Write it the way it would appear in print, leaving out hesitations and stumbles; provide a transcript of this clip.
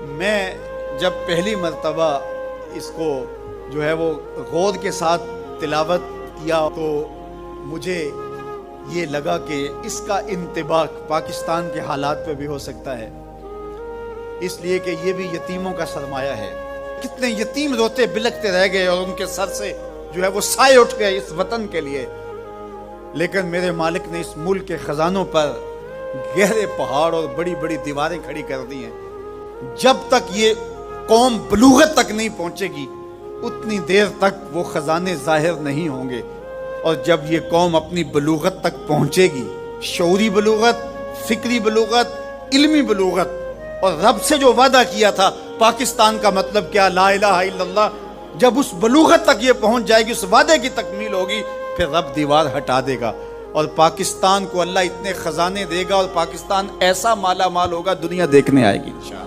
میں جب پہلی مرتبہ اس کو جو ہے وہ غور کے ساتھ تلاوت کیا تو مجھے یہ لگا کہ اس کا انطباق پاکستان کے حالات پہ بھی ہو سکتا ہے، اس لیے کہ یہ بھی یتیموں کا سرمایہ ہے۔ کتنے یتیم روتے بلکتے رہ گئے اور ان کے سر سے جو ہے وہ سائے اٹھ گئے اس وطن کے لیے، لیکن میرے مالک نے اس ملک کے خزانوں پر گہرے پہاڑ اور بڑی بڑی دیواریں کھڑی کر دی ہیں۔ جب تک یہ قوم بلوغت تک نہیں پہنچے گی اتنی دیر تک وہ خزانے ظاہر نہیں ہوں گے، اور جب یہ قوم اپنی بلوغت تک پہنچے گی، شعوری بلوغت، فکری بلوغت، علمی بلوغت، اور رب سے جو وعدہ کیا تھا پاکستان کا مطلب کیا، لا الہ الا اللہ، جب اس بلوغت تک یہ پہنچ جائے گی، اس وعدے کی تکمیل ہوگی، پھر رب دیوار ہٹا دے گا اور پاکستان کو اللہ اتنے خزانے دے گا اور پاکستان ایسا مالا مال ہوگا دنیا دیکھنے آئے گی انشاءاللہ۔